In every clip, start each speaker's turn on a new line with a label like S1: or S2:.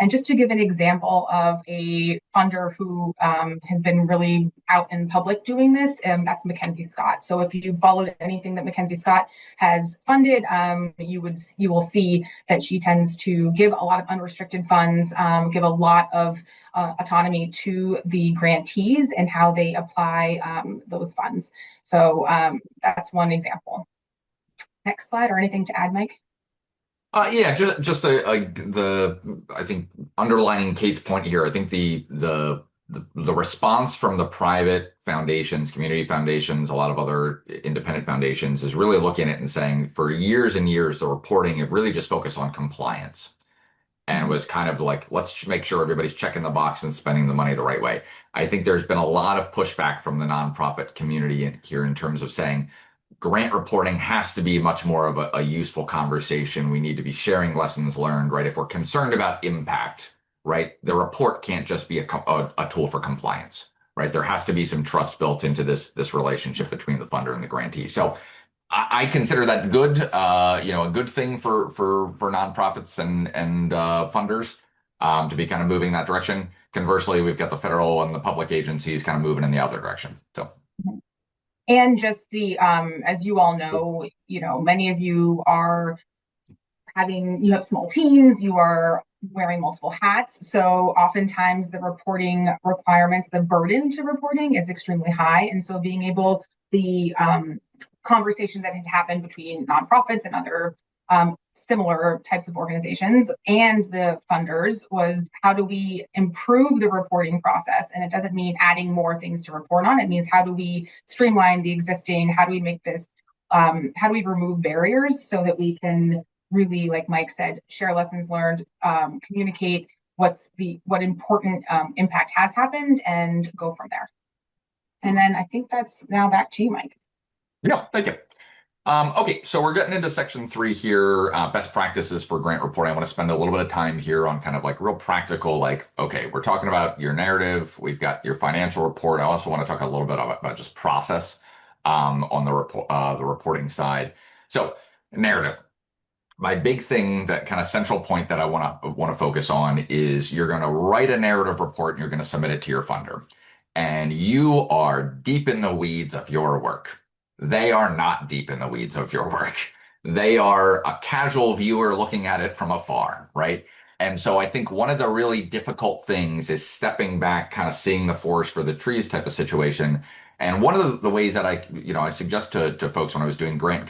S1: And just to give an example of a funder who has been really out in public doing this, that's Mackenzie Scott. So if you followed anything that Mackenzie Scott has funded, you will see that she tends to give a lot of unrestricted funds, give a lot of autonomy to the grantees and how they apply those funds. So that's one example. Next slide, or anything to add, Mike?
S2: Yeah, I think underlining Kate's point here, I think the response from the private foundations, community foundations, a lot of other independent foundations is really looking at it and saying for years and years, the reporting have really just focused on compliance and was kind of like, let's make sure everybody's checking the box and spending the money the right way. I think there's been a lot of pushback from the nonprofit community here in terms of saying grant reporting has to be much more of a useful conversation. We need to be sharing lessons learned, right? If we're concerned about impact, right, the report can't just be a tool for compliance, right? There has to be some trust built into this relationship between the funder and the grantee. So I consider that good, a good thing for nonprofits and funders to be kind of moving that direction. Conversely, we've got the federal and the public agencies kind of moving in the other direction. So.
S1: And just the as you all know, many of you you have small teams, you are wearing multiple hats. So oftentimes the reporting requirements, the burden to reporting is extremely high. And so the conversation that had happened between nonprofits and other similar types of organizations and the funders was, how do we improve the reporting process? And it doesn't mean adding more things to report on. It means, how do we streamline the existing? How do we make this, how do we remove barriers so that we can really, like Mike said, share lessons learned, communicate what important impact has happened, and go from there. And then I think that's now back to you, Mike.
S2: Yeah, thank you. Okay, so we're getting into section 3 here, best practices for grant reporting. I want to spend a little bit of time here on kind of like real practical, like, okay, we're talking about your narrative, we've got your financial report. I also want to talk a little bit about just process on the reporting side. So narrative. My big thing, that kind of central point that I want to focus on is you're going to write a narrative report and you're going to submit it to your funder. And you are deep in the weeds of your work. They are not deep in the weeds of your work. They are a casual viewer looking at it from afar, right? And so I think one of the really difficult things is stepping back, kind of seeing the forest for the trees type of situation. And one of the ways that I suggest to folks when I was doing grant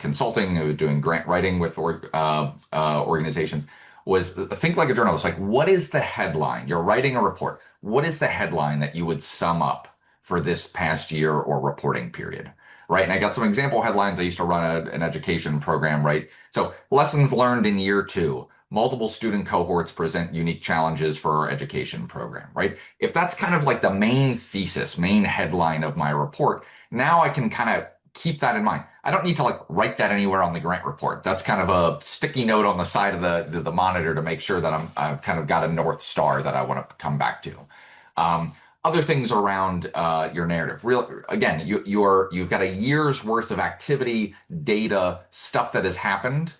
S2: consulting, I was doing grant writing with organizations, was think like a journalist. Like, what is the headline? You're writing a report. What is the headline that you would sum up for this past year or reporting period? Right. And I got some example headlines. I used to run an education program, right? So lessons learned in year 2, multiple student cohorts present unique challenges for our education program, right? If that's kind of like the main thesis, main headline of my report, now I can kind of keep that in mind. I don't need to like write that anywhere on the grant report. That's kind of a sticky note on the side of the monitor to make sure that I've kind of got a North Star that I want to come back to. Other things around your narrative. Again, you've got a year's worth of activity, data, stuff that has happened.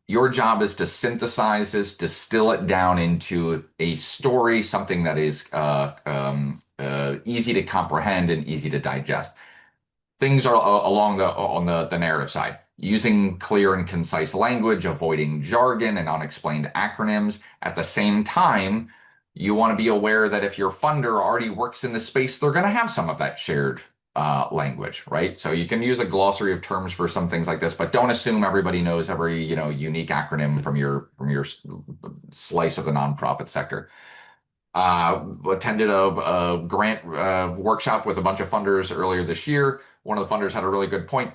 S2: Your job is to synthesize this, distill it down into a story, something that is easy to comprehend and easy to digest. Things are on the narrative side. Using clear and concise language, avoiding jargon and unexplained acronyms. At the same time, you want to be aware that if your funder already works in the space, they're going to have some of that shared language, right? So you can use a glossary of terms for some things like this, but don't assume everybody knows every unique acronym from your slice of the nonprofit sector. Attended a grant workshop with a bunch of funders earlier this year. One of the funders had a really good point.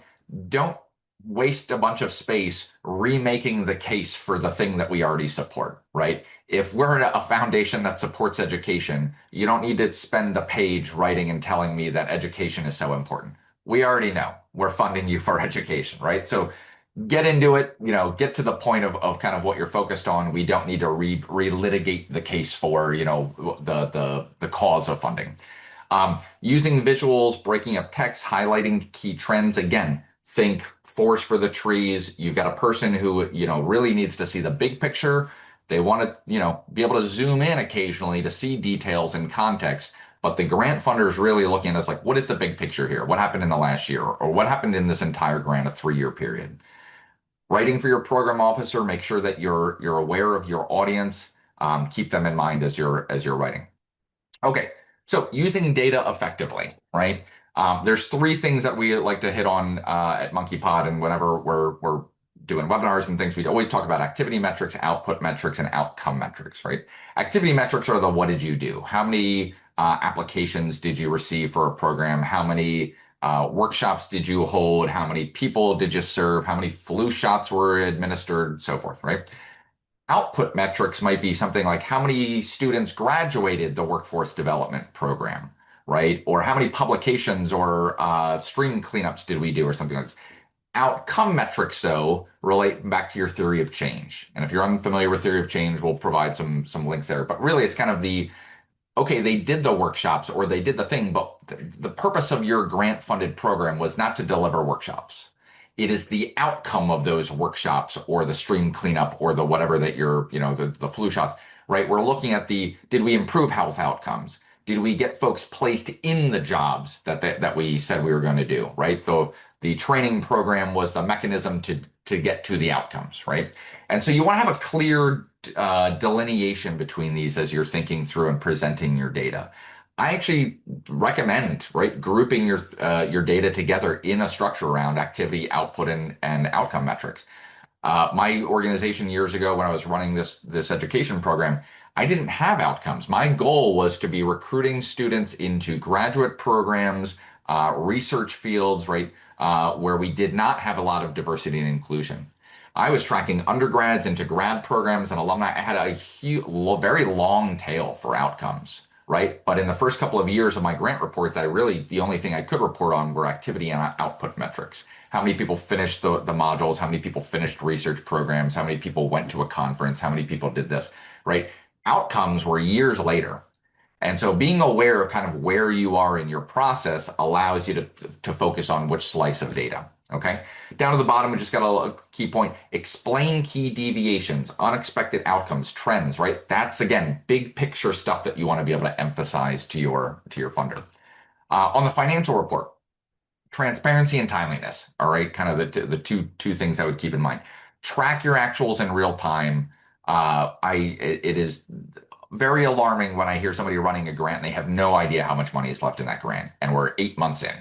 S2: Don't waste a bunch of space remaking the case for the thing that we already support, right? If we're a foundation that supports education, you don't need to spend a page writing and telling me that education is so important. We already know we're funding you for education, right? So get into it, get to the point of kind of what you're focused on. We don't need to relitigate the case for, the cause of funding. Using visuals, breaking up text, highlighting key trends. Again, think forest for the trees. You've got a person who, really needs to see the big picture. They want to, be able to zoom in occasionally to see details and context. But the grant funder is really looking at us like, what is the big picture here? What happened in the last year? Or what happened in this entire grant, a 3-year period? Writing for your program officer, make sure that you're aware of your audience. Keep them in mind as you're writing. Okay, so using data effectively, right? There's 3 things that we like to hit on at MonkeyPod, and whenever we're doing webinars and things, we always talk about activity metrics, output metrics, and outcome metrics, right? Activity metrics are the what did you do? How many applications did you receive for a program? How many workshops did you hold? How many people did you serve? How many flu shots were administered? So forth, right? Output metrics might be something like how many students graduated the workforce development program, right? Or how many publications or stream cleanups did we do or something like this. Outcome metrics, though, relate back to your theory of change. And if you're unfamiliar with theory of change, we'll provide some links there. But really, it's kind of okay, they did the workshops or they did the thing, but the purpose of your grant funded program was not to deliver workshops. It is the outcome of those workshops or the stream cleanup or the whatever that you're, the flu shots, right? We're looking at did we improve health outcomes? Did we get folks placed in the jobs that we said we were going to do, right? So the training program was the mechanism to get to the outcomes, right? And so you want to have a clear delineation between these as you're thinking through and presenting your data. I actually recommend, right, grouping your data together in a structure around activity, output, and outcome metrics. My organization years ago, when I was running this education program, I didn't have outcomes. My goal was to be recruiting students into graduate programs, research fields, right, where we did not have a lot of diversity and inclusion. I was tracking undergrads into grad programs and alumni. I had a very long tail for outcomes, right? But in the first couple of years of my grant reports, the only thing I could report on were activity and output metrics. How many people finished the modules? How many people finished research programs? How many people went to a conference? How many people did this, right? Outcomes were years later. And so being aware of kind of where you are in your process allows you to focus on which slice of data. Okay. Down to the bottom, we just got a key point. Explain key deviations, unexpected outcomes, trends, right? That's again, big picture stuff that you want to be able to emphasize to your funder. On the financial report, transparency and timeliness. All right. Kind of the two things I would keep in mind. Track your actuals in real time. It is very alarming when I hear somebody running a grant and they have no idea how much money is left in that grant, and we're 8 months in.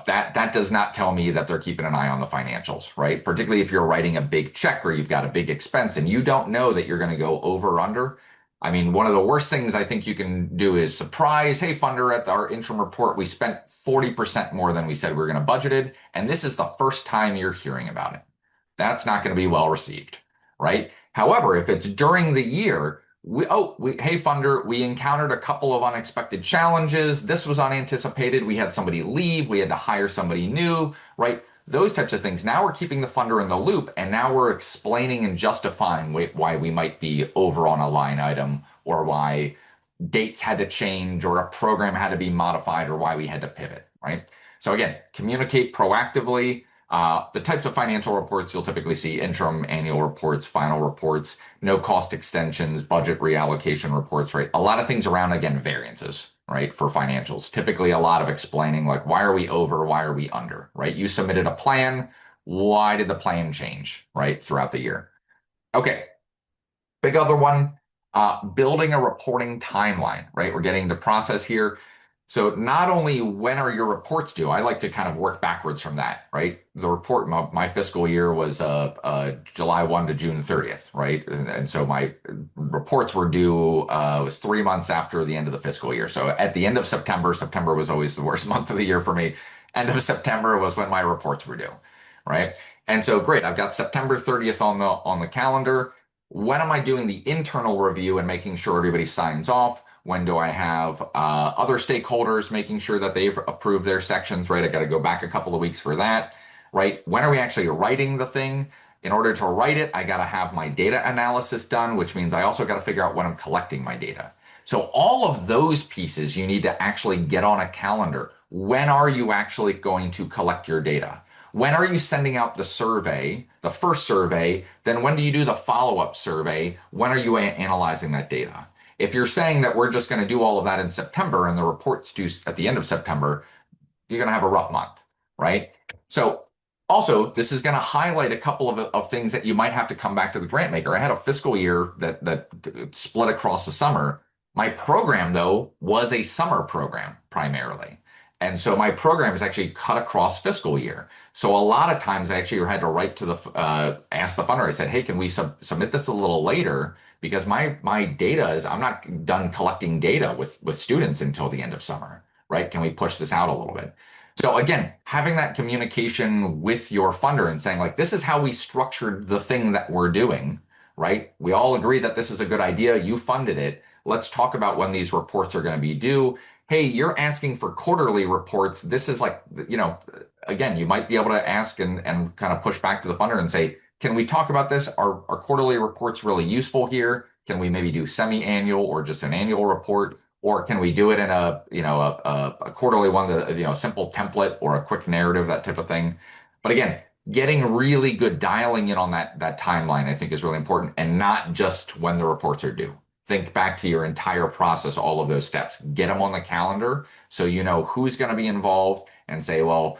S2: That does not tell me that they're keeping an eye on the financials, right? Particularly if you're writing a big check or you've got a big expense and you don't know that you're going to go over or under. I mean, one of the worst things I think you can do is surprise, hey, funder, at our interim report, we spent 40% more than we said we were going to budgeted. And this is the first time you're hearing about it. That's not going to be well received, right? However, if it's during the year, hey, funder, we encountered a couple of unexpected challenges. This was unanticipated. We had somebody leave. We had to hire somebody new, right? Those types of things. Now we're keeping the funder in the loop, and now we're explaining and justifying why we might be over on a line item, or why dates had to change, or a program had to be modified, or why we had to pivot, right? So again, communicate proactively. The types of financial reports you'll typically see: interim, annual reports, final reports, no cost extensions, budget reallocation reports, right? A lot of things around, again, variances, right? For financials, typically a lot of explaining like, why are we over? Why are we under, right? You submitted a plan. Why did the plan change, right? Throughout the year. Okay. Big other one, building a reporting timeline, right? We're getting the process here. So not only when are your reports due, I like to kind of work backwards from that, right? The report, my fiscal year was July 1 to June 30th, right? And so my reports were due, was 3 months after the end of the fiscal year. So at the end of September was always the worst month of the year for me. End of September was when my reports were due, right? And so great, I've got September 30th on the calendar. When am I doing the internal review and making sure everybody signs off? When do I have other stakeholders making sure that they've approved their sections, right? I got to go back a couple of weeks for that, right? When are we actually writing the thing? In order to write it, I got to have my data analysis done, which means I also got to figure out when I'm collecting my data. So all of those pieces you need to actually get on a calendar. When are you actually going to collect your data? when are you sending out the survey, the first survey? Then when do you do the follow-up survey? When are you analyzing that data? If you're saying that we're just going to do all of that in September and the report's due at the end of September, you're going to have a rough month, right? So also, this is going to highlight a couple of things that you might have to come back to the grant maker. I had a fiscal year that split across the summer. My program, though, was a summer program primarily. And so my program is actually cut across fiscal year. So a lot of times I actually had to write to ask the funder. I said, hey, can we submit this a little later? Because my data is, I'm not done collecting data with students until the end of summer, right? Can we push this out a little bit? So again, having that communication with your funder and saying like, this is how we structured the thing that we're doing, right? We all agree that this is a good idea. You funded it. Let's talk about when these reports are going to be due. Hey, you're asking for quarterly reports. This is like, again, you might be able to ask and kind of push back to the funder and say, can we talk about this? Are quarterly reports really useful here? Can we maybe do semi-annual or just an annual report? Or can we do it in a quarterly one, simple template or a quick narrative, that type of thing. But again, getting really good dialing in on that timeline, I think is really important, and not just when the reports are due. Think back to your entire process, all of those steps. Get them on the calendar so you know who's going to be involved and say, well,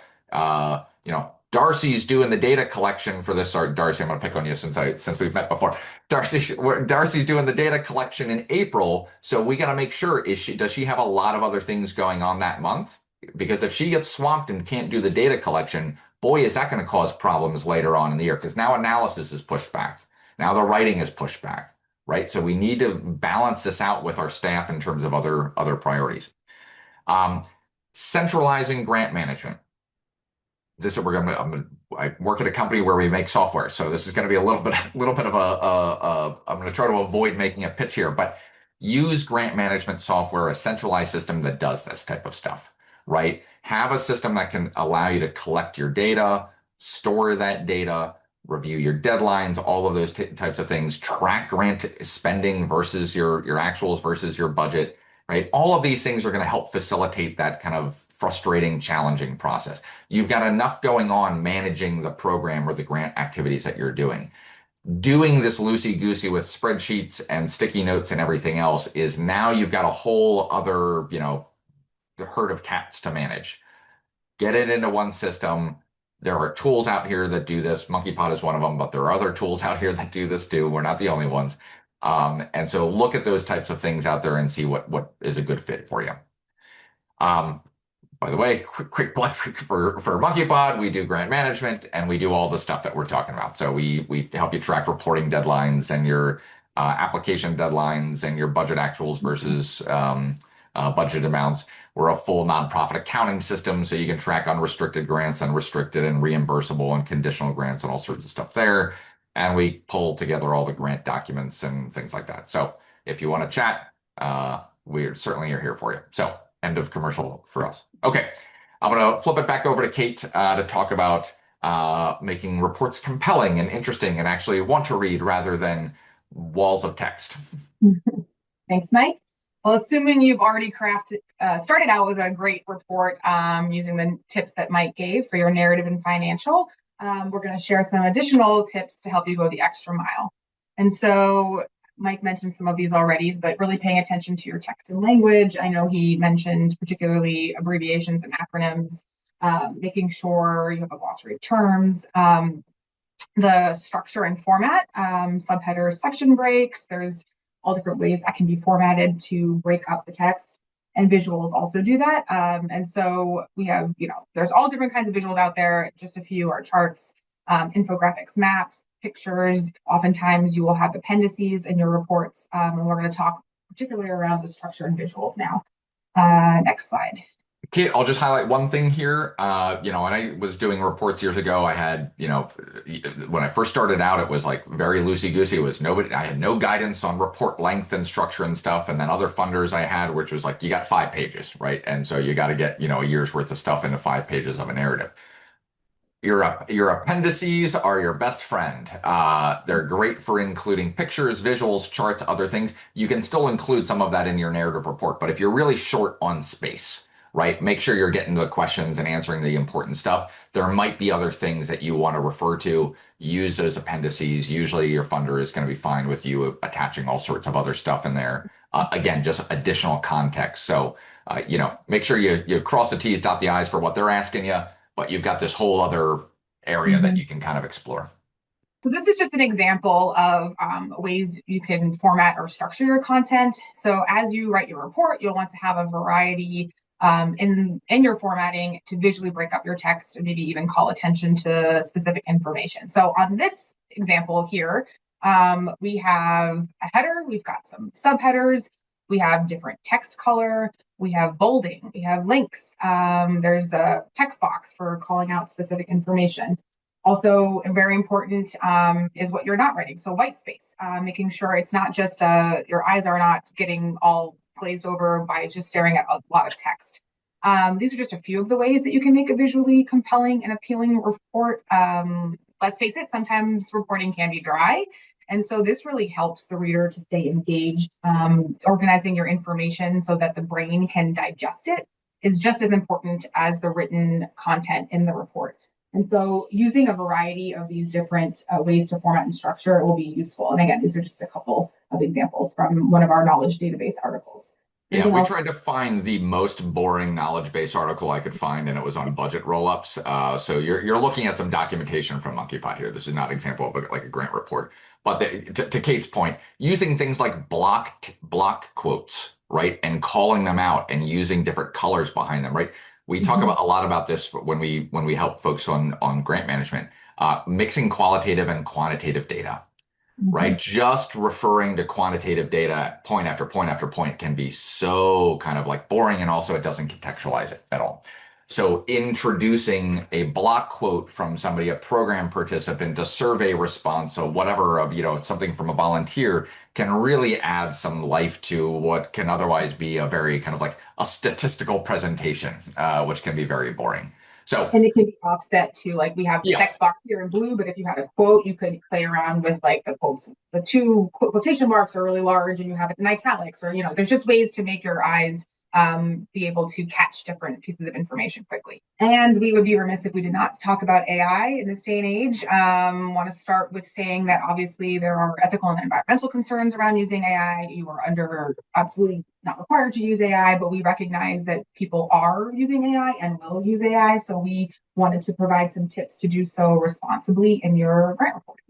S2: Darcy's doing the data collection for this. Sorry, Darcy, I'm going to pick on you since we've met before. Darcy's doing the data collection in April, so we got to make sure, does she have a lot of other things going on that month? Because if she gets swamped and can't do the data collection, boy, is that going to cause problems later on in the year, because now analysis is pushed back. Now the writing is pushed back, right? So we need to balance this out with our staff in terms of other priorities. Centralizing grant management. I work at a company where we make software, so this is going to be a little bit of I'm going to try to avoid making a pitch here, but use grant management software, a centralized system that does this type of stuff, right? Have a system that can allow you to collect your data, store that data, review your deadlines, all of those types of things, track grant spending versus your actuals versus your budget, right? All of these things are going to help facilitate that kind of frustrating, challenging process. You've got enough going on managing the program or the grant activities that you're doing. Doing this loosey-goosey with spreadsheets and sticky notes and everything else is now you've got a whole other, herd of cats to manage. Get it into one system. There are tools out here that do this. MonkeyPod is one of them, but there are other tools out here that do this too. We're not the only ones. And so look at those types of things out there and see what is a good fit for you. By the way, quick plug for MonkeyPod, we do grant management and we do all the stuff that we're talking about. So we help you track reporting deadlines and your application deadlines and your budget actuals versus budget amounts. We're a full nonprofit accounting system, so you can track unrestricted grants, unrestricted and reimbursable and conditional grants and all sorts of stuff there. And we pull together all the grant documents and things like that. So if you want to chat, we certainly are here for you. So end of commercial for us. Okay, I'm going to flip it back over to Kate to talk about making reports compelling and interesting and actually want to read rather than walls of text.
S1: Thanks, Mike. Well, assuming you've already started out with a great report using the tips that Mike gave for your narrative and financial, we're going to share some additional tips to help you go the extra mile. And so Mike mentioned some of these already, but really paying attention to your text and language. I know he mentioned particularly abbreviations and acronyms, making sure you have a glossary of terms, the structure and format, subheaders, section breaks. There's all different ways that can be formatted to break up the text, and visuals also do that. And so we have, there's all different kinds of visuals out there. Just a few are charts, infographics, maps, pictures. Oftentimes you will have appendices in your reports, and we're going to talk particularly around the structure and visuals now. Next slide.
S2: Kate, I'll just highlight one thing here. When I was doing reports years ago, I had, when I first started out, it was like very loosey-goosey. I had no guidance on report length and structure and stuff. And then other funders I had, which was like, you got 5 pages, right? And so you got to get, a year's worth of stuff into 5 pages of a narrative. Your appendices are your best friend. They're great for including pictures, visuals, charts, other things. You can still include some of that in your narrative report, but if you're really short on space, right? Make sure you're getting the questions and answering the important stuff. There might be other things that you want to refer to. Use those appendices. Usually your funder is going to be fine with you attaching all sorts of other stuff in there. Again, just additional context. So, make sure you cross the T's, dot the I's for what they're asking you, but you've got this whole other area that
S1: Mhm.
S2: you can kind of explore.
S1: So this is just an example of ways you can format or structure your content. So as you write your report, you'll want to have a variety in your formatting to visually break up your text and maybe even call attention to specific information. So on this example here, we have a header, we've got some subheaders, we have different text color, we have bolding, we have links. There's a text box for calling out specific information. Also, very important is what you're not writing. So white space, making sure it's not just your eyes are not getting all glazed over by just staring at a lot of text. These are just a few of the ways that you can make a visually compelling and appealing report. Let's face it, sometimes reporting can be dry. And so this really helps the reader to stay engaged. Organizing your information so that the brain can digest it is just as important as the written content in the report. And so using a variety of these different ways to format and structure will be useful. And again, these are just a couple of examples from one of our knowledge database articles.
S2: Yeah,
S1: Anything
S2: we
S1: else?
S2: tried to find the most boring knowledge base article I could find, and it was on budget roll-ups. So you're looking at some documentation from MonkeyPod here. This is not an example of like a grant report, but to Kate's point, using things like block quotes, right, and calling them out and using different colors behind them, right? We talk
S1: Mhm,
S2: about a lot about this when we help folks on grant management, mixing qualitative and quantitative data, right?
S1: mhm.
S2: Just referring to quantitative data point after point after point can be so kind of like boring, and also it doesn't contextualize it at all. So introducing a block quote from somebody, a program participant, a survey response, or whatever of, something from a volunteer can really add some life to what can otherwise be a very kind of like a statistical presentation, which can be very boring. So
S1: And it can be offset to like we have the
S2: yeah,
S1: text box here in blue, but if you had a quote, you could play around with like the quotes, the two quotation marks are really large and you have it in italics, or there's just ways to make your eyes be able to catch different pieces of information quickly. And we would be remiss if we did not talk about AI in this day and age. Want to start with saying that obviously there are ethical and environmental concerns around using AI. You are under absolutely not required to use AI, but we recognize that people are using AI and will use AI. So we wanted to provide some tips to do so responsibly in your grant reporting.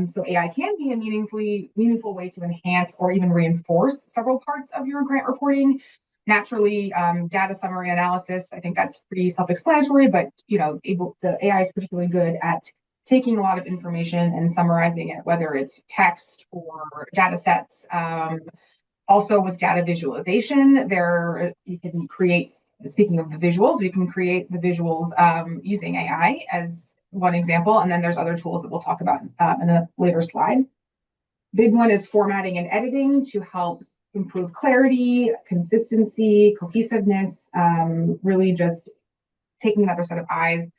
S1: So AI can be a meaningful way to enhance or even reinforce several parts of your grant reporting. Naturally, data summary analysis, I think that's pretty self-explanatory, but the AI is particularly good at taking a lot of information and summarizing it, whether it's text or data sets. Also with data visualization, there you can create, speaking of the visuals, you can create the visuals using AI as one example. And then there's other tools that we'll talk about in a later slide. Big one is formatting and editing to help improve clarity, consistency, cohesiveness, really just taking another set of eyes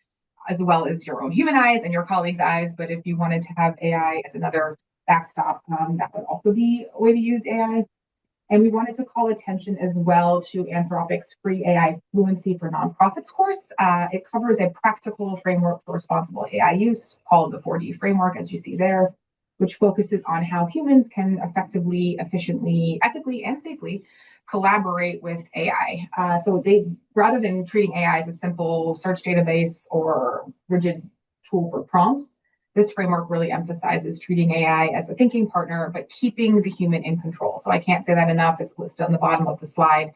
S1: as well as your own human eyes and your colleagues' eyes. But if you wanted to have AI as another backstop, that would also be a way to use AI. And we wanted to call attention as well to Anthropic's free AI Fluency for Nonprofits course. It covers a practical framework for responsible AI use called the 4D framework, as you see there, which focuses on how humans can effectively, efficiently, ethically, and safely collaborate with AI. So they, rather than treating AI as a simple search database or rigid tool for prompts, this framework really emphasizes treating AI as a thinking partner, but keeping the human in control. So I can't say that enough. It's listed on the bottom of the slide.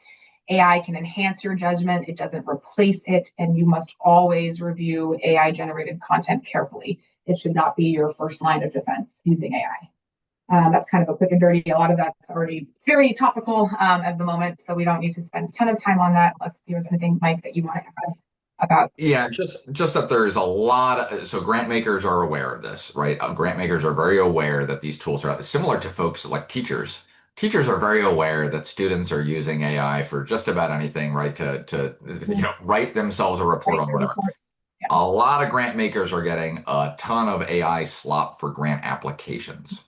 S1: AI can enhance your judgment, it doesn't replace it, and you must always review AI generated content carefully. It should not be your first line of defense using AI. That's kind of a quick and dirty. A lot of that's already, it's very topical at the moment, so we don't need to spend a ton of time on that unless there's anything, Mike, that you want to add about.
S2: yeah, just that there's a lot of, so grant makers are aware of this, right? Grant makers are very aware that these tools are similar to folks like teachers. Teachers are very aware that students are using AI for just about anything, right? To write themselves a report
S1: Write
S2: on
S1: your
S2: whatever.
S1: reports. Yeah.
S2: A lot of grant makers are getting a ton of AI slop for grant applications.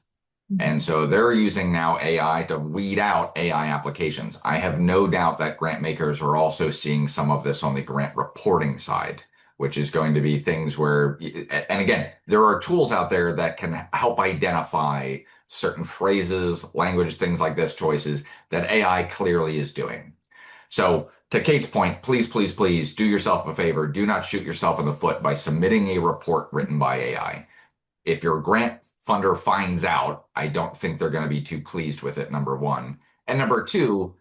S2: And so they're using now AI to weed out AI applications. I have no doubt that grant makers are also seeing some of this on the grant reporting side, which is going to be things where, and again, there are tools out there that can help identify certain phrases, language, things like this, choices that AI clearly is doing. So to Kate's point, please, please, please do yourself a favor. Do not shoot yourself in the foot by submitting a report written by AI. If your grant funder finds out, I don't think they're going to be too pleased with it, number one. And number two,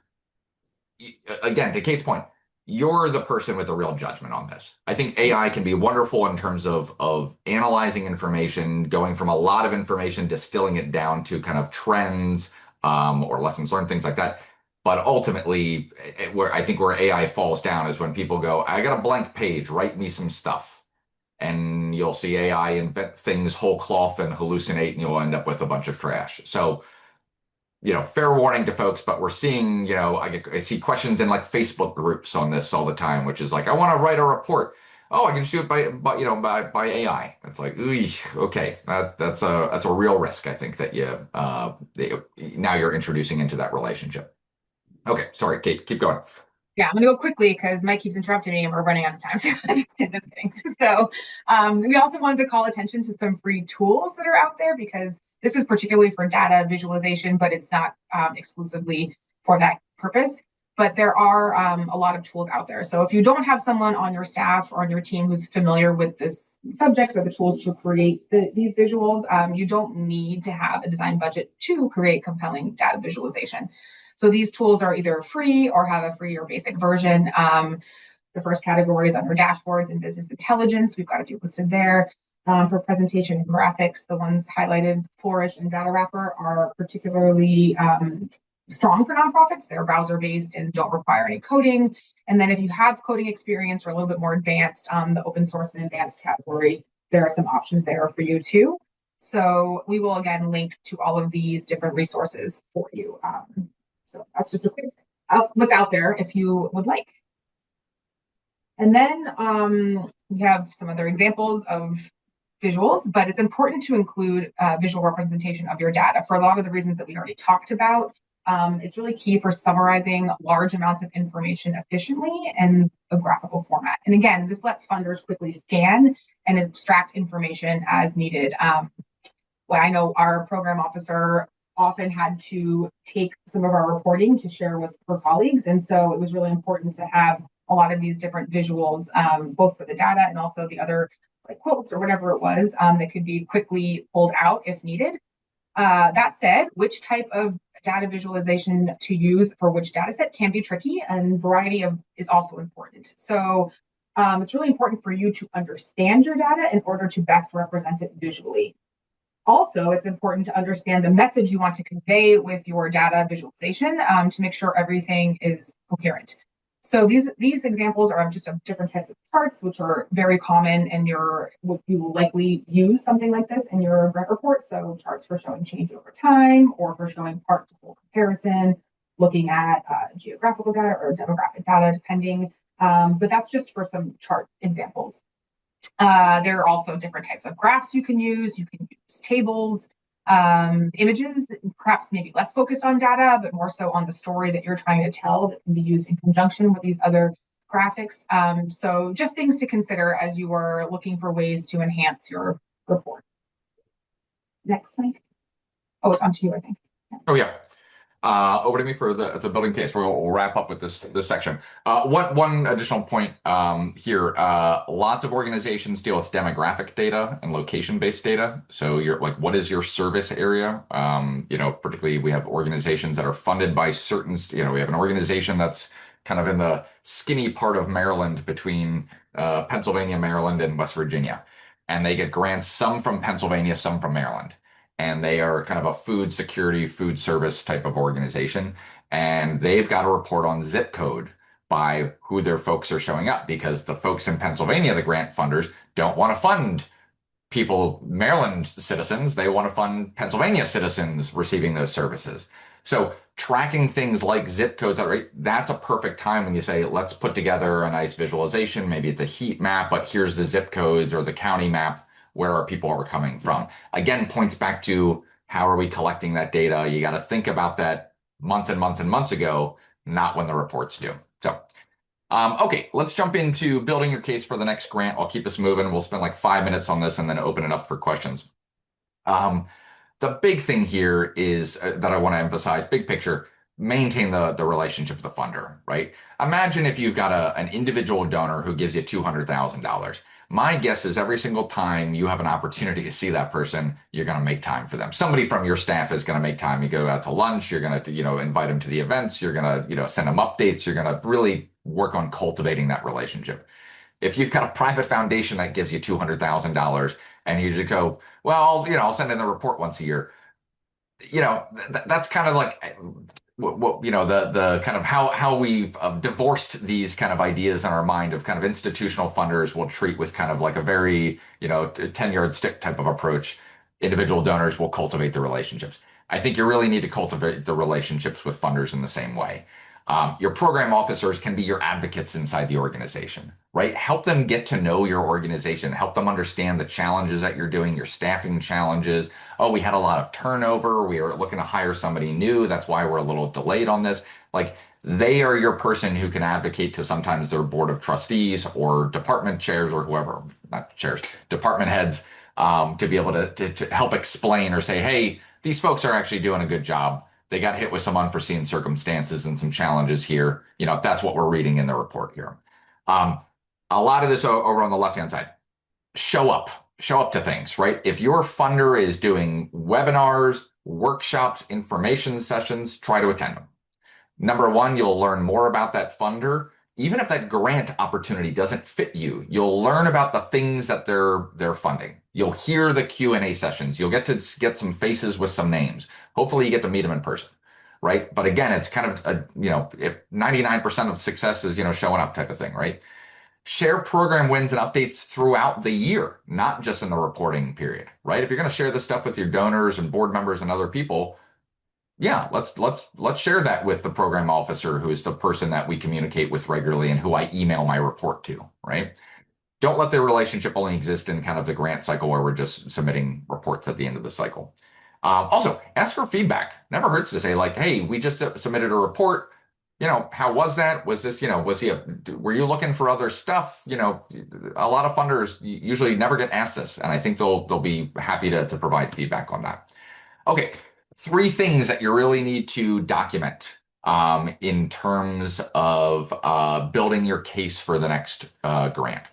S2: again, to Kate's point, you're the person with the real judgment on this. I think AI can be wonderful in terms of analyzing information, going from a lot of information, distilling it down to kind of trends or lessons learned, things like that. But ultimately, where I think where AI falls down is when people go, I got a blank page, write me some stuff. And you'll see AI invent things whole cloth and hallucinate, and you'll end up with a bunch of trash. So, fair warning to folks, but we're seeing, I see questions in like Facebook groups on this all the time, which is like, I want to write a report. Oh, I can just do it by AI. It's like, ooh, okay, that's a real risk. I think that now you're introducing into that relationship. Okay, sorry, Kate, keep going.
S1: Yeah, I'm gonna go quickly because Mike keeps interrupting me and we're running out of time. So just kidding. So we also wanted to call attention to some free tools that are out there because this is particularly for data visualization, but it's not exclusively for that purpose. But there are a lot of tools out there. So if you don't have someone on your staff or on your team who's familiar with this subject or the tools to create these visuals, you don't need to have a design budget to create compelling data visualization. So these tools are either free or have a free or basic version. The first category is under dashboards and business intelligence. We've got a few listed there. For presentation and graphics, the ones highlighted, Flourish and Data Wrapper, are particularly strong for nonprofits. They're browser-based and don't require any coding. And then if you have coding experience or a little bit more advanced, the open source and advanced category, there are some options there for you too. So we will again link to all of these different resources for you. So that's just a quick what's out there if you would like. And then we have some other examples of visuals, but it's important to include visual representation of your data for a lot of the reasons that we already talked about. It's really key for summarizing large amounts of information efficiently in a graphical format. And again, this lets funders quickly scan and extract information as needed. Well, I know our program officer often had to take some of our reporting to share with her colleagues. And so it was really important to have a lot of these different visuals, both for the data and also the other like quotes or whatever it was that could be quickly pulled out if needed. That said, which type of data visualization to use for which data set can be tricky, and variety is also important. So it's really important for you to understand your data in order to best represent it visually. Also, it's important to understand the message you want to convey with your data visualization to make sure everything is coherent. So these examples are just of different types of charts, which are very common in what you will likely use something like this in your grant report. So charts for showing change over time or for showing part to full comparison, looking at geographical data or demographic data, depending. But that's just for some chart examples. There are also different types of graphs you can use. You can use tables, images, perhaps maybe less focused on data, but more so on the story that you're trying to tell that can be used in conjunction with these other graphics. So just things to consider as you are looking for ways to enhance your report. Next, Mike. Oh, it's on to you, I think.
S2: Oh, yeah. Over to me for the building case. We'll wrap up with this section. One additional point here. Lots of organizations deal with demographic data and location-based data. So you're like, what is your service area? Particularly we have organizations that are funded by certain. We have an organization that's kind of in the skinny part of Maryland between Pennsylvania, Maryland, and West Virginia, and they get grants, some from Pennsylvania, some from Maryland. And they are kind of a food security, food service type of organization. And they've got to report on zip code by who their folks are showing up because the folks in Pennsylvania, the grant funders, don't want to fund people, Maryland citizens. They want to fund Pennsylvania citizens receiving those services. So tracking things like zip codes, right? That's a perfect time when you say, let's put together a nice visualization. Maybe it's a heat map, but here's the zip codes or the county map where our people are coming from. Again, points back to How are we collecting that data? You got to think about that months and months and months ago, not when the report's due. So, okay, let's jump into building your case for the next grant. I'll keep us moving. We'll spend like 5 minutes on this and then open it up for questions. Um, the big thing here is that I want to emphasize, big picture, maintain the relationship with the funder, right? Imagine if you've got an individual donor who gives you $200,000. My guess is every single time you have an opportunity to see that person, you're going to make time for them. Somebody from your staff is going to make time. You go out to lunch, you're going to, invite them to the events, you're going to, send them updates, you're going to really work on cultivating that relationship. If you've got a private foundation that gives you $200,000 and you just go, well, I'll send in the report once a year, that's kind of like the kind of how we've divorced these kind of ideas in our mind of kind of institutional funders will treat with kind of like a very 10-yard stick type of approach. Individual donors will cultivate the relationships. I think you really need to cultivate the relationships with funders in the same way. Your program officers can be your advocates inside the organization, right? Help them get to know your organization, help them understand the challenges that you're doing, your staffing challenges. Oh, we had a lot of turnover. We are looking to hire somebody new. That's why we're a little delayed on this. Like, they are your person who can advocate to sometimes their board of trustees or department chairs or whoever, not chairs, department heads, to be able to help explain or say, hey, these folks are actually doing a good job. They got hit with some unforeseen circumstances and some challenges here. That's what we're reading in the report here. A lot of this over on the left-hand side. Show up to things, right? If your funder is doing webinars, workshops, information sessions, try to attend them. Number one, you'll learn more about that funder. Even if that grant opportunity doesn't fit you, you'll learn about the things that they're funding. You'll hear the Q&A sessions. You'll get to get some faces with some names. Hopefully you get to meet them in person, right? But again, it's kind of if 99% of success is, showing up type of thing, right? Share program wins and updates throughout the year, not just in the reporting period, right? If you're going to share this stuff with your donors and board members and other people, yeah, let's share that with the program officer, who is the person that we communicate with regularly and who I email my report to, right? Don't let the relationship only exist in kind of the grant cycle where we're just submitting reports at the end of the cycle. Also, ask for feedback. Never hurts to say like, hey, we just submitted a report. How was that? Was this, were you looking for other stuff? A lot of funders usually never get asked this, and I think they'll be happy to provide feedback on that. Okay, 3 things that you really need to document in terms of building your case for the next grant.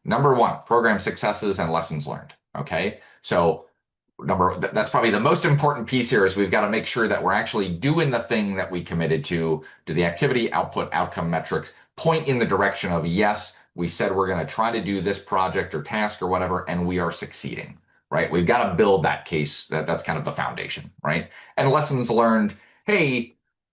S2: Number 1, program successes and lessons learned. Okay, so that's probably the most important piece here is we've got to make sure that we're actually doing the thing that we committed to, do the activity, output, outcome metrics, point in the direction of, yes, we said we're going to try to do this project or task or whatever, and we are succeeding, right? We've got to build that case. That's kind of the foundation, right? And lessons learned, hey,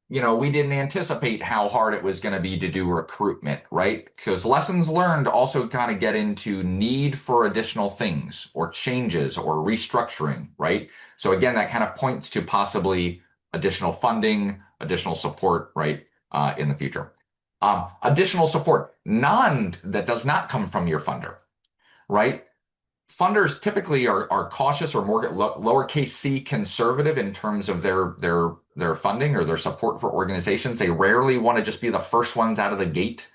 S2: we didn't anticipate how hard it was going to be to do recruitment, right? Because lessons learned also kind of get into need for additional things or changes or restructuring, right? So again, that kind of points to possibly additional funding, additional support, right, in the future. Additional support, that does not come from your funder, right? Funders typically are cautious or more lowercase c conservative in terms of their funding or their support for organizations. They rarely want to just be the first ones out of the gate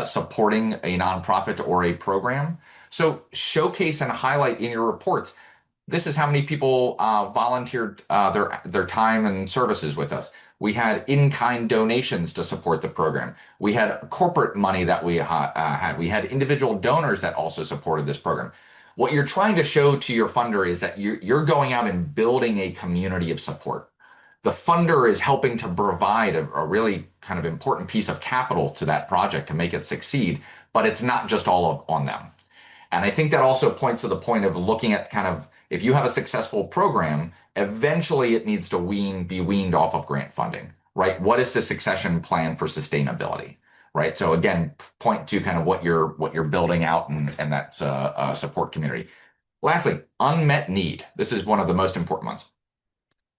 S2: supporting a nonprofit or a program. So showcase and highlight in your reports, this is how many people volunteered their time and services with us. We had in-kind donations to support the program. We had corporate money that we had. We had individual donors that also supported this program. What you're trying to show to your funder is that you're going out and building a community of support. The funder is helping to provide a really kind of important piece of capital to that project to make it succeed, but it's not just all on them. And I think that also points to the point of looking at kind of, if you have a successful program, eventually it needs to be weaned off of grant funding, right? What is the succession plan for sustainability? Right. So again, point to kind of what you're building out and that's a support community. Lastly, unmet need. This is one of the most important ones.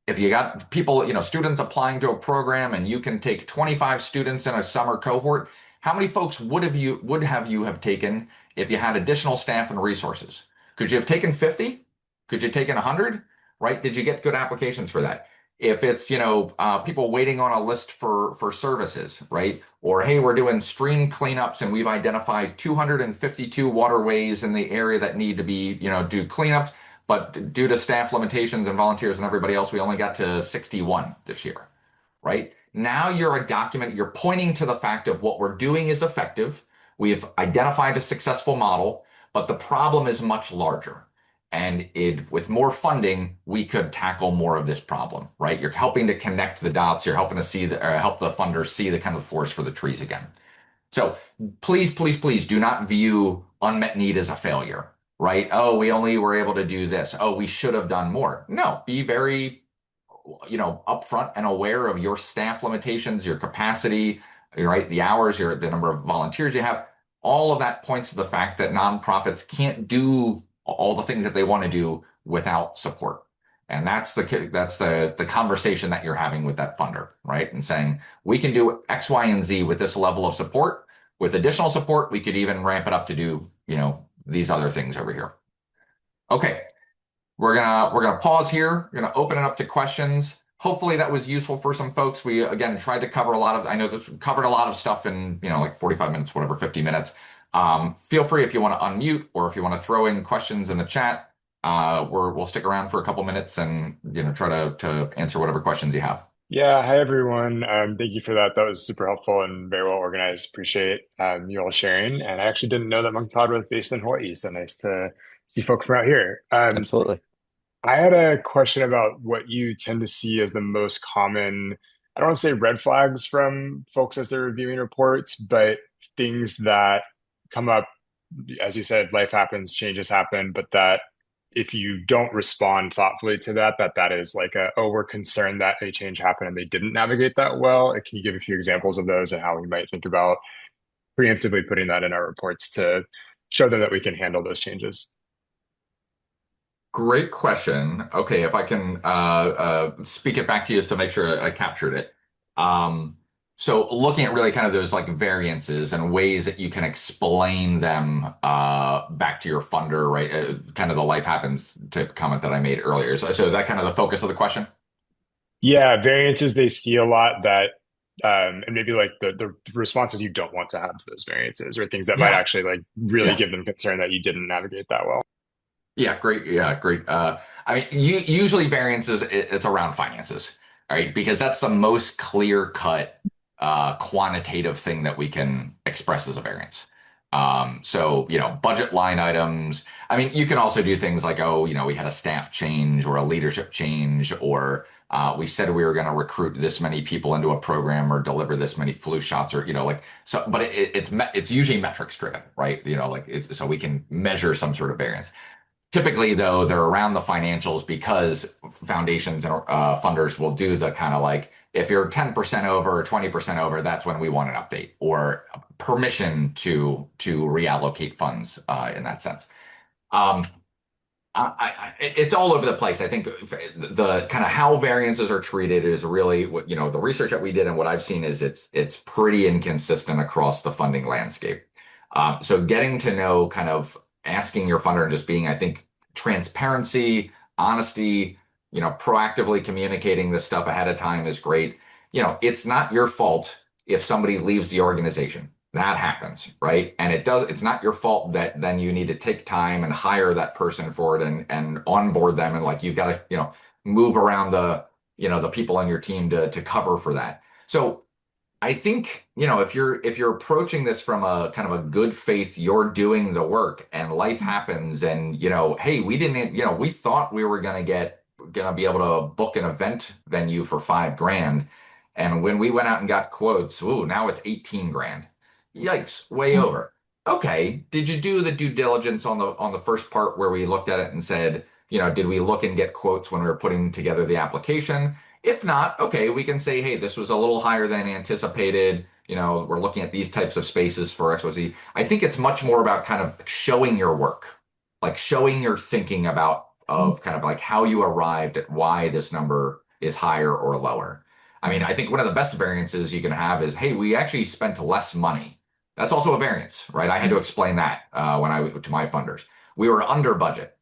S2: If you got people, students applying to a program and you can take 25 students in a summer cohort, how many folks would have you taken if you had additional staff and resources? Could you have taken 50? Could you have taken 100? right? Did you get good applications for that? If it's, people waiting on a list for services, right? Or hey, we're doing stream cleanups and we've identified 252 waterways in the area that need to be, do cleanups, but due to staff limitations and volunteers and everybody else, we only got to 61 this year, right? Now you're a document, you're pointing to the fact of what we're doing is effective. We've identified a successful model, but the problem is much larger. And with more funding, we could tackle more of this problem, right? You're helping to connect the dots. You're helping to help the funders see the kind of forest for the trees again. So please, please, please do not view unmet need as a failure, right? Oh, we only were able to do this. Oh, we should have done more. No, be very, upfront and aware of your staff limitations, your capacity, right? The hours, the number of volunteers you have. All of that points to the fact that nonprofits can't do all the things that they want to do without support. And that's the conversation that you're having with that funder, right? And saying, we can do X, Y, and Z with this level of support. With additional support, we could even ramp it up to do, these other things over here. Okay. We're gonna pause here. We're gonna open it up to questions. Hopefully that was useful for some folks. We again tried to cover I know this covered a lot of stuff in, like 45 minutes, whatever, 50 minutes. Feel free if you want to unmute or if you want to throw in questions in the chat. We'll stick around for a couple minutes and try to answer whatever questions you have.
S3: Yeah, hi everyone. Thank you for that. That was super helpful and very well organized. Appreciate you all sharing. And I actually didn't know that MonkeyPod was based in Hawaii, so nice to see folks from out here.
S4: Absolutely.
S3: I had a question about what you tend to see as the most common, I don't want to say red flags from folks as they're reviewing reports, but things that come up, as you said, life happens, changes happen, but that if you don't respond thoughtfully to that is like oh, we're concerned that a change happened and they didn't navigate that well. Can you give a few examples of those and how we might think about preemptively putting that in our reports to show them that we can handle those changes?
S2: Great question. Okay, if I can speak it back to you just to make sure I captured it. So looking at really kind of those like variances and ways that you can explain them back to your funder, right? Kind of the life happens type comment that I made earlier. So that kind of the focus of the question?
S3: Yeah, variances they see a lot that and maybe like the responses you don't want to have to those variances or things that might actually like really give them concern that you didn't navigate that well.
S2: Yeah, great. Yeah, great. I mean, usually variances, it's around finances, right? Because that's the most clear-cut quantitative thing that we can express as a variance. So, budget line items. I mean, you can also do things like, oh, we had a staff change or a leadership change, or we said we were going to recruit this many people into a program or deliver this many flu shots, or so. But it's usually metrics driven, right? So we can measure some sort of variance. Typically, though, they're around the financials because foundations and funders will do the kind of like, if you're 10% over or 20% over, that's when we want an update or permission to reallocate funds in that sense. It's all over the place. I think the kind of how variances are treated is really what, the research that we did and what I've seen is it's pretty inconsistent across the funding landscape. So getting to know kind of asking your funder and just being, I think, transparency, honesty, proactively communicating this stuff ahead of time is great. It's not your fault if somebody leaves the organization. That happens, right? And it's not your fault that then you need to take time and hire that person for it and onboard them. And like, you've got to, move around the people on your team to cover for that. So I think, if you're approaching this from a kind of a good faith, you're doing the work and life happens and, hey, we didn't, we thought we were going to be able to book an event venue for $5,000. And when we went out and got quotes, ooh, now it's 18 grand. Yikes, way over. Okay. Did you do the due diligence on the first part where we looked at it and said, did we look and get quotes when we were putting together the application? If not, okay, we can say, hey, this was a little higher than anticipated. We're looking at these types of spaces for XYZ. I think it's much more about kind of showing your work, like showing your thinking of kind of like how you arrived at why this number is higher or lower. I mean, I think one of the best variances you can have is, hey, we actually spent less money. That's also a variance, right? I had to explain that to my funders. We were under budget.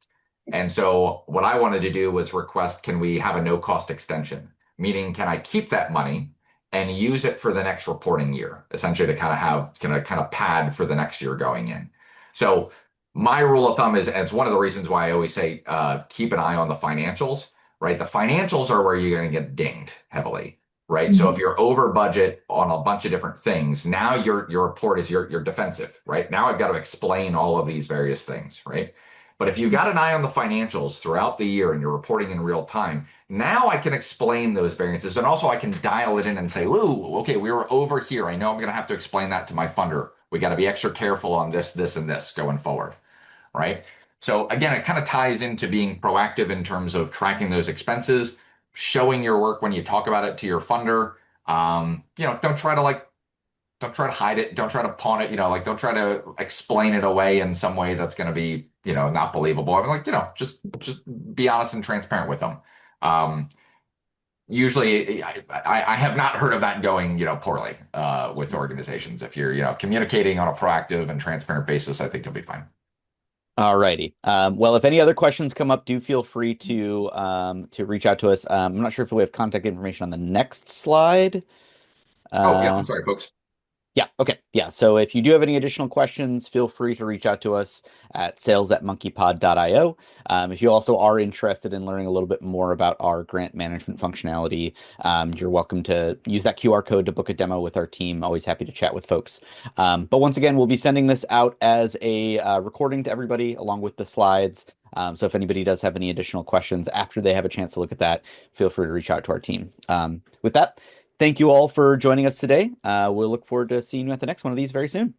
S2: And so what I wanted to do was request, can we have a no cost extension? Meaning, can I keep that money and use it for the next reporting year, essentially to kind of have kind of pad for the next year going in. So my rule of thumb is, and it's one of the reasons why I always say keep an eye on the financials, right? The financials are where you're going to get dinged heavily, right? So if
S1: Mhm.
S2: you're over budget on a bunch of different things, now your report is your defensive, right? Now I've got to explain all of these various things, right? But if you got an eye on the financials throughout the year and you're reporting in real time, now I can explain those variances. And also I can dial it in and say, ooh, okay, we were over here. I know I'm going to have to explain that to my funder. We got to be extra careful on this, this, and this going forward, right? So again, it kind of ties into being proactive in terms of tracking those expenses, showing your work when you talk about it to your funder. Don't try to hide it. Don't try to pawn it. Like don't try to explain it away in some way that's going to be, not believable. I mean, like, just be honest and transparent with them. Um, Usually, I have not heard of that going, poorly with organizations. If you're, communicating on a proactive and transparent basis, I think you'll be fine.
S4: Alrighty. Well, if any other questions come up, do feel free to reach out to us. I'm not sure if we have contact information on the next slide.
S2: Oh, yeah. I'm sorry, folks.
S4: Yeah, okay. Yeah, so if you do have any additional questions, feel free to reach out to us at sales@monkeypod.io. If you also are interested in learning a little bit more about our grant management functionality, you're welcome to use that QR code to book a demo with our team. Always happy to chat with folks. But once again, we'll be sending this out as a recording to everybody along with the slides. So if anybody does have any additional questions after they have a chance to look at that, feel free to reach out to our team. With that, thank you all for joining us today. We'll look forward to seeing you at the next one of these very soon.